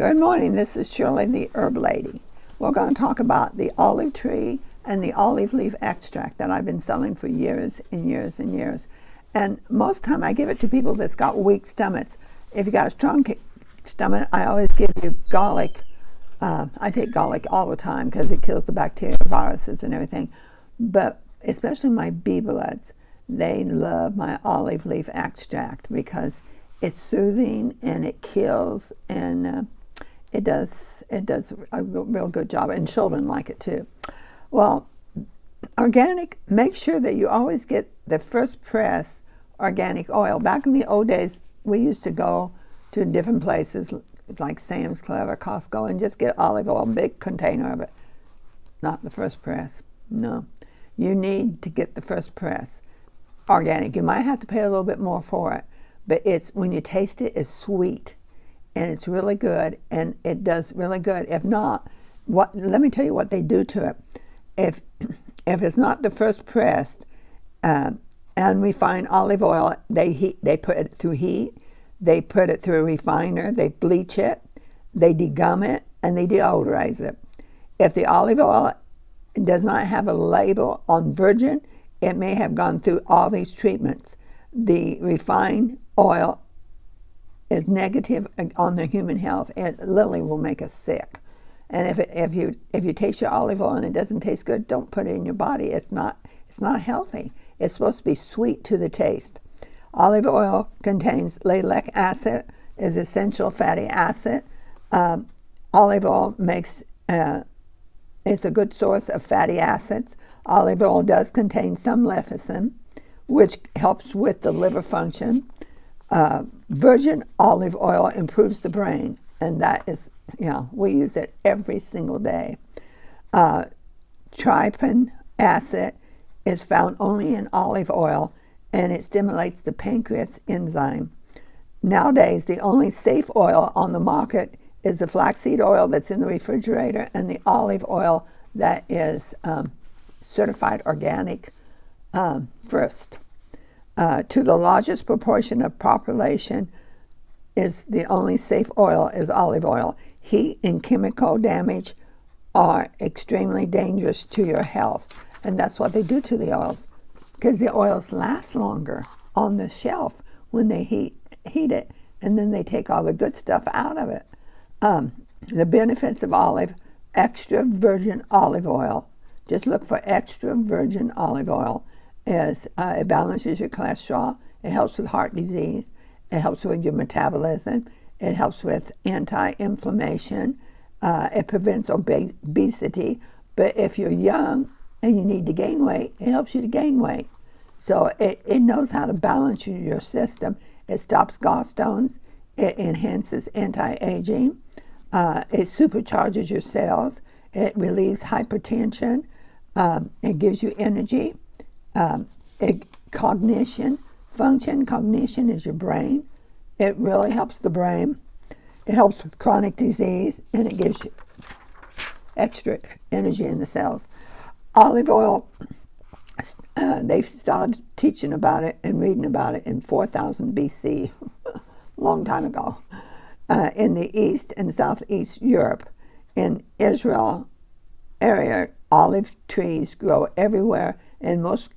Good morning, this is Shirley the Herb Lady. We're going to talk about the olive tree and the olive leaf extract that I've been selling for years and years and years. And most of the time I give it to people that's got weak stomachs. If you got a strong stomach, I always give you garlic. I take garlic all the time because it kills the bacteria, viruses, and everything. But especially my bee bullets, they love my olive leaf extract because it's soothing and it kills, and it does a real good job, and children like it too. Well, organic, make sure that you always get the first press organic oil. Back in the old days, we used to go to different places like Sam's Club or Costco and just get olive oil, big container of it. Not the first press, no. You need to get the first press organic. You might have to pay a little bit more for it, but it's, when you taste it, it's sweet and it's really good, and it does really good. If not, let me tell you what they do to it. If it's not the first pressed unrefined olive oil, they put it through heat, they put it through a refiner, they bleach it, they degum it, and they deodorize it. If the olive oil does not have a label on virgin, it may have gone through all these treatments. The refined oil is negative on the human health. It literally will make us sick. And if you taste your olive oil and it doesn't taste good, don't put it in your body. It's not healthy. It's supposed to be sweet to the taste. Olive oil contains lalic acid, is essential fatty acid. Olive oil it's a good source of fatty acids. Olive oil does contain some lecithin, which helps with the liver function. Virgin olive oil improves the brain, and that is, we use it every single day. Trypsin acid is found only in olive oil, and it stimulates the pancreas enzyme. Nowadays, the only safe oil on the market is the flaxseed oil that's in the refrigerator and the olive oil that is certified organic first. To the largest proportion of population, is the only safe oil is olive oil. Heat and chemical damage are extremely dangerous to your health, and that's what they do to the oils, because the oils last longer on the shelf when they heat it, and then they take all the good stuff out of it. The benefits of extra virgin olive oil. Just look for extra virgin olive oil. It balances your cholesterol. It helps with heart disease. It helps with your metabolism. It helps with anti-inflammation. It prevents obesity. But if you're young and you need to gain weight, it helps you to gain weight. So it knows how to balance your system. It stops gallstones. It enhances anti-aging. It supercharges your cells. It relieves hypertension. It gives you energy. Cognition function. Cognition is your brain. It really helps the brain. It helps with chronic disease, and it gives you extra energy in the cells. Olive oil, they started teaching about it and reading about it in 4000 BC, long time ago, in the East and Southeast Europe. In Israel area, olive trees grow everywhere. In most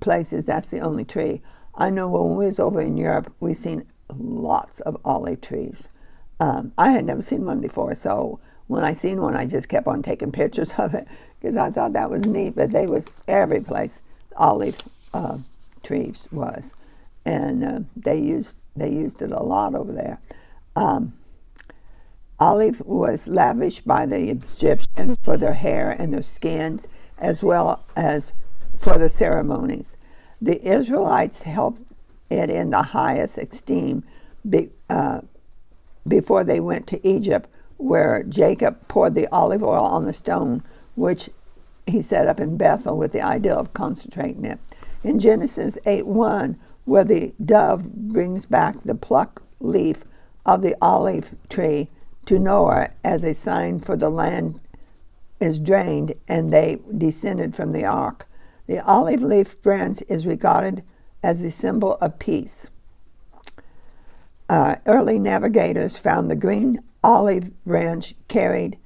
places, that's the only tree. I know when we was over in Europe, we seen lots of olive trees. I had never seen one before, so when I seen one, I just kept on taking pictures of it because I thought that was neat. But they was every place olive trees was, and they used it a lot over there. Olive was lavished by the Egyptians for their hair and their skins, as well as for the ceremonies. The Israelites held it in the highest esteem before they went to Egypt, where Jacob poured the olive oil on the stone, which he set up in Bethel with the idea of concentrating it. In Genesis 8:1, where the dove brings back the plucked leaf of the olive tree to Noah as a sign for the land is drained and they descended from the ark. The olive leaf branch is regarded as a symbol of peace. Early navigators found the green olive branch carried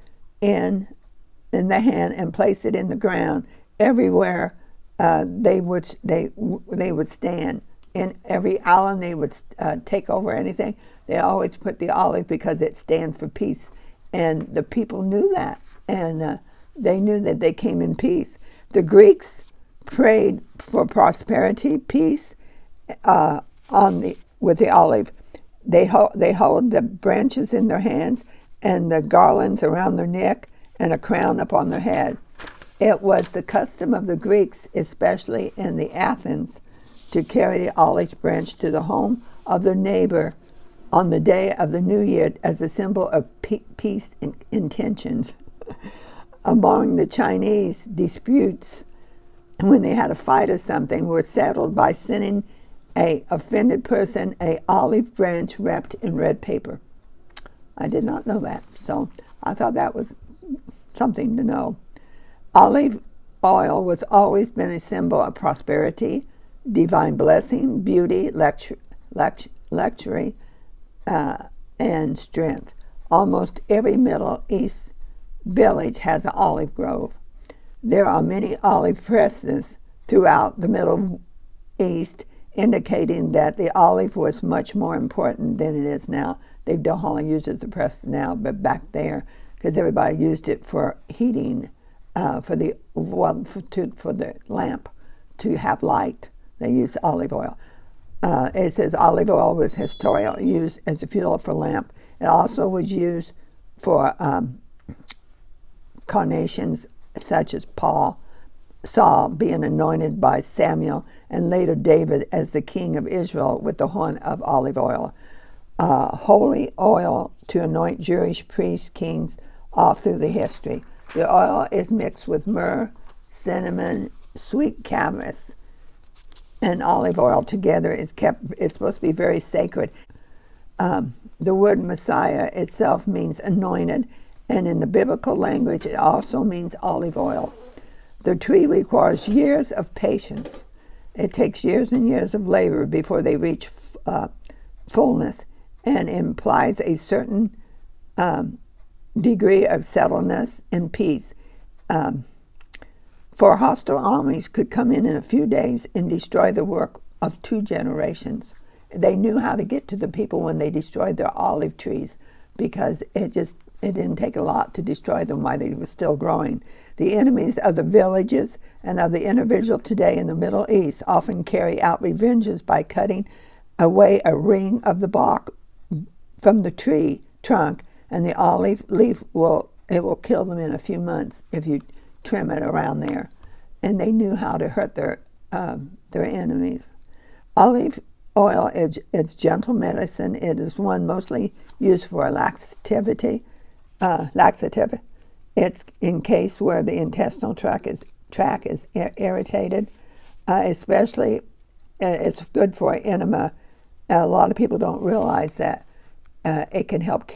in the hand and place it in the ground everywhere they would stand. In every island they would take over anything. They always put the olive because it stands for peace, and the people knew that, and they knew that they came in peace. The Greeks prayed for prosperity, peace, with the olive. They hold the branches in their hands and the garlands around their neck and a crown upon their head. It was the custom of the Greeks, especially in the Athens, to carry the olive branch to the home of their neighbor on the day of the new year as a symbol of peace intentions. Among the Chinese, disputes, when they had a fight or something, were settled by sending a offended person a olive branch wrapped in red paper. I did not know that, so I thought that was something to know. Olive oil was always been a symbol of prosperity, divine blessing, beauty, luxury, and strength. Almost every Middle East village has an olive grove. There are many olive presses throughout the Middle East, indicating that the olive was much more important than it is now. They don't only use it as a press now, but back there, because everybody used it for heating, for the lamp to have light. They used olive oil. It says olive oil was historically used as a fuel for lamp. It also was used for carnations, such as Saul being anointed by Samuel, and later David as the king of Israel with the horn of olive oil. Holy oil to anoint Jewish priests, kings, all through the history. The oil is mixed with myrrh, cinnamon, sweet camas, and olive oil together. It's supposed to be very sacred. The word Messiah itself means anointed, and in the biblical language it also means olive oil. The tree requires years of patience. It takes years and years of labor before they reach fullness, and implies a certain degree of settledness and peace. For hostile armies could come in a few days and destroy the work of 2 generations. They knew how to get to the people when they destroyed their olive trees, because it didn't take a lot to destroy them while they were still growing. The enemies of the villages and of the individual today in the Middle East often carry out revenges by cutting away a ring of the bark from the tree trunk, and the olive leaf will kill them in a few months if you trim it around there. And they knew how to hurt their enemies. Olive oil is gentle medicine. It is one mostly used for laxative. It's in case where the intestinal tract is irritated. Especially, it's good for enema. A lot of people don't realize that it can help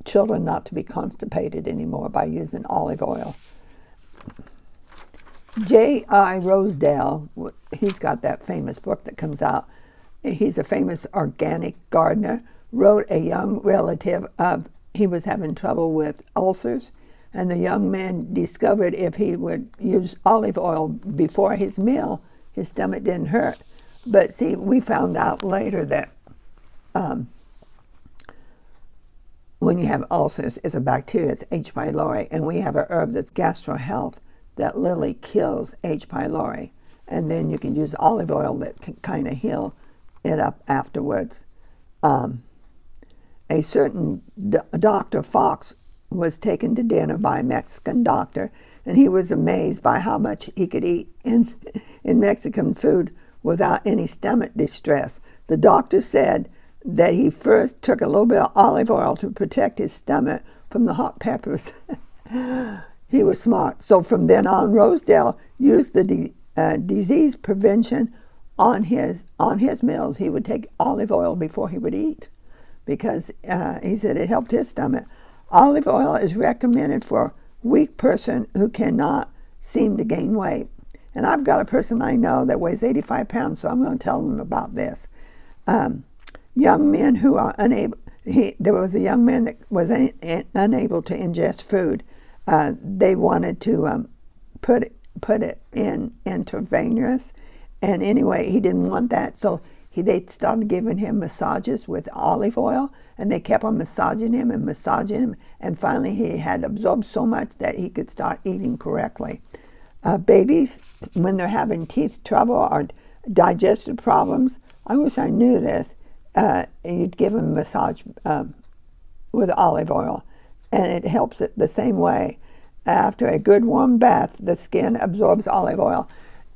children not to be constipated anymore by using olive oil. J.I. Rosedale, he's got that famous book that comes out. He's a famous organic gardener, wrote a young relative of, he was having trouble with ulcers, and the young man discovered if he would use olive oil before his meal, his stomach didn't hurt. But see, we found out later that when you have ulcers, it's a bacteria, it's H. pylori, and we have a herb that's GastroHealth that literally kills H. pylori, and then you can use olive oil that can kind of heal it up afterwards. A certain Dr. Fox was taken to dinner by a Mexican doctor, and he was amazed by how much he could eat in Mexican food without any stomach distress. The doctor said that he first took a little bit of olive oil to protect his stomach from the hot peppers. He was smart. So from then on, Rosedale used the disease prevention on his meals. He would take olive oil before he would eat, because he said it helped his stomach. Olive oil is recommended for a weak person who cannot seem to gain weight. And I've got a person I know that weighs 85 pounds, so I'm going to tell them about this. Young men who are unable There was a young man that was unable to ingest food. They wanted to put it in intravenous, and anyway, he didn't want that, so they started giving him massages with olive oil, and they kept on massaging him, and finally he had absorbed so much that he could start eating correctly. Babies, when they're having teeth trouble or digestive problems, I wish I knew this, you'd give them a massage with olive oil, and it helps it the same way. After a good warm bath, the skin absorbs olive oil.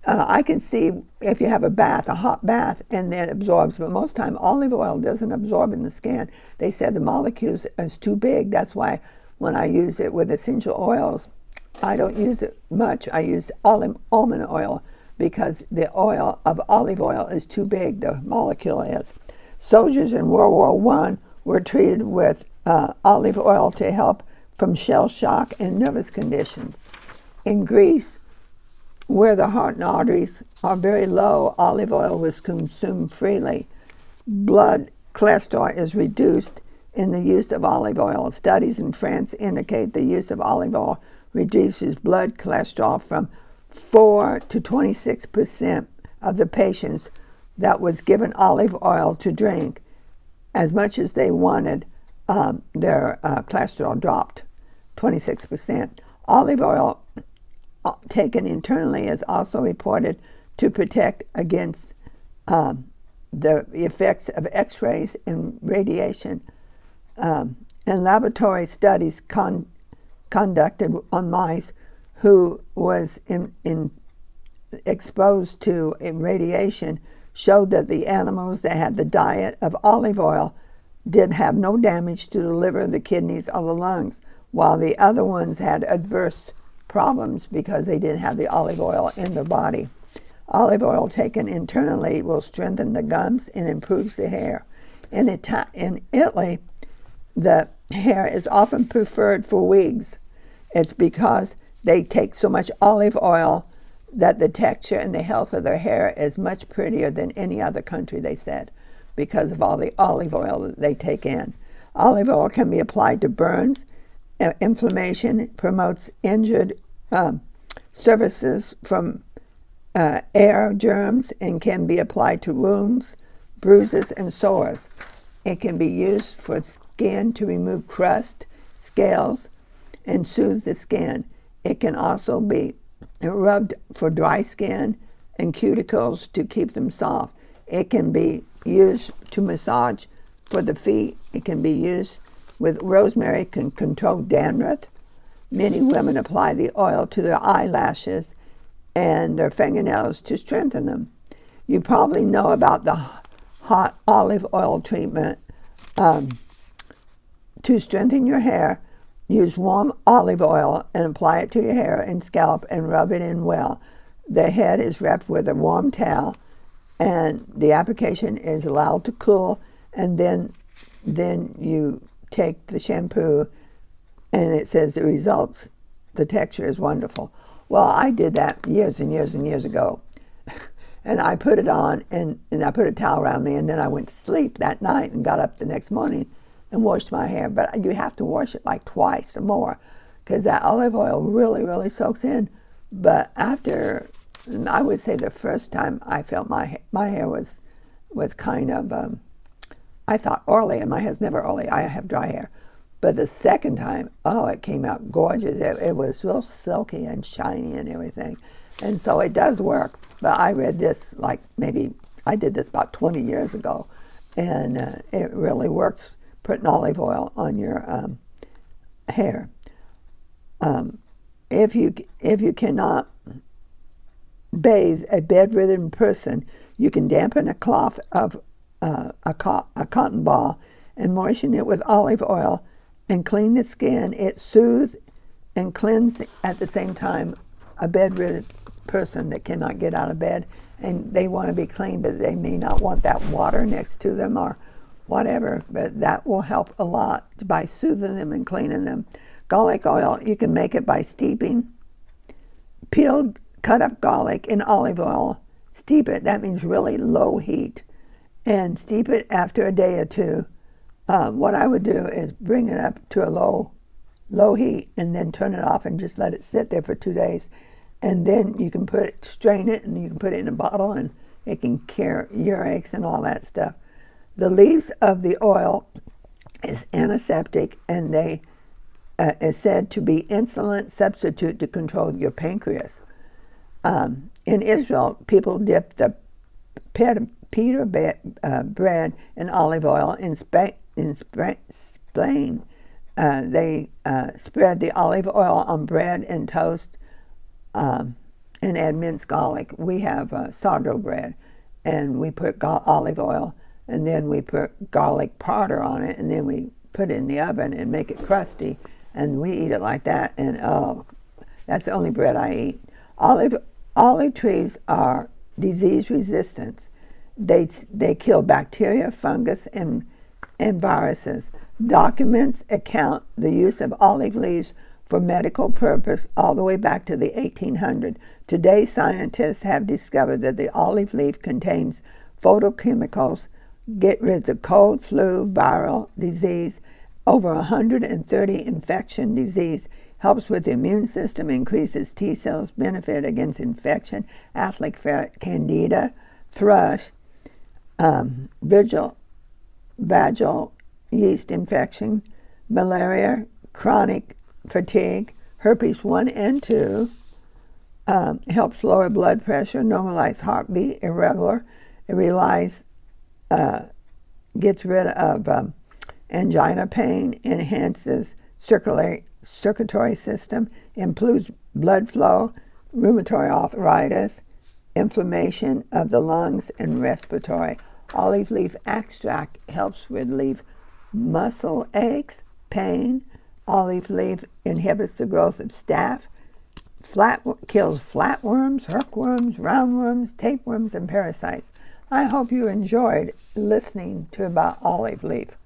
I can see if you have a hot bath, and then it absorbs, but most time olive oil doesn't absorb in the skin. They said the molecules is too big. That's why when I use it with essential oils, I don't use it much. I use almond oil because the oil of olive oil is too big, the molecule is. Soldiers in World War I were treated with olive oil to help from shell shock and nervous conditions. In Greece, where the heart and arteries are very low, olive oil was consumed freely. Blood cholesterol is reduced in the use of olive oil. Studies in France indicate the use of olive oil reduces blood cholesterol from 4 to 26% of the patients that was given olive oil to drink. As much as they wanted, their cholesterol dropped 26%. Olive oil taken internally is also reported to protect against the effects of X-rays and radiation. And laboratory studies conducted on mice who was exposed to radiation showed that the animals that had the diet of olive oil did have no damage to the liver, the kidneys, or the lungs, while the other ones had adverse problems because they didn't have the olive oil in their body. Olive oil taken internally will strengthen the gums and improves the hair. In Italy, the hair is often preferred for wigs. It's because they take so much olive oil that the texture and the health of their hair is much prettier than any other country, they said, because of all the olive oil that they take in. Olive oil can be applied to burns, inflammation, promotes injured surfaces from air germs, and can be applied to wounds, bruises, and sores. It can be used for skin to remove crust, scales, and soothe the skin. It can also be rubbed for dry skin and cuticles to keep them soft. It can be used to massage for the feet. It can be used with rosemary, can control dandruff. Many women apply the oil to their eyelashes and their fingernails to strengthen them. You probably know about the hot olive oil treatment. To strengthen your hair, use warm olive oil and apply it to your hair and scalp and rub it in well. The head is wrapped with a warm towel, and the application is allowed to cool, and then you take the shampoo, and it says the results, the texture is wonderful. Well, I did that years and years and years ago. And I put it on, and I put a towel around me, and then I went to sleep that night and got up the next morning and washed my hair. But you have to wash it like twice or more because that olive oil really, really soaks in. But after, I would say the first time I felt my hair was kind of, I thought oily, and my hair's never oily. I have dry hair. But the second time, oh, it came out gorgeous. It was real silky and shiny and everything. And so it does work. But I read this I did this about 20 years ago, and it really works, putting olive oil on your hair. If you cannot bathe a bedridden person, you can dampen a cloth of a cotton ball and moisten it with olive oil and clean the skin. It soothes and cleanses at the same time a bedridden person that cannot get out of bed, and they want to be clean, but they may not want that water next to them or whatever, but that will help a lot by soothing them and cleaning them. Garlic oil, you can make it by steeping peeled, cut up garlic in olive oil. Steep it, that means really low heat, and steep it after a day or two what I would do is bring it up to a low heat and then turn it off and just let it sit there for 2 days. And then you can strain it, and you can put it in a bottle, and it can cure earaches and all that stuff. The leaves of the oil is antiseptic, and they is said to be insulin substitute to control your pancreas. In Israel, people dip the pita bread in olive oil. In Spain, they spread the olive oil on bread and toast and add minced garlic. We have sourdough bread, and we put olive oil, and then we put garlic powder on it, and then we put it in the oven and make it crusty, and we eat it like that. And that's the only bread I eat. Olive trees are disease resistant. They kill bacteria, fungus, and viruses. Documents account the use of olive leaves for medical purpose all the way back to the 1800s. Today, scientists have discovered that the olive leaf contains phytochemicals, get rid of cold, flu, viral disease, over 130 infection disease, helps with the immune system, increases T cells, benefit against infection, athletic ferret, candida, thrush, vaginal yeast infection, malaria, chronic fatigue, herpes 1 and 2, helps lower blood pressure, normalize heartbeat, irregular. It gets rid of angina pain, enhances circulatory system, improves blood flow, rheumatoid arthritis, inflammation of the lungs, and respiratory. Olive leaf extract helps relieve muscle aches, pain. Olive leaf inhibits the growth of staph, kills flatworms, hookworms, roundworms, tapeworms, and parasites. I hope you enjoyed listening to about olive leaf.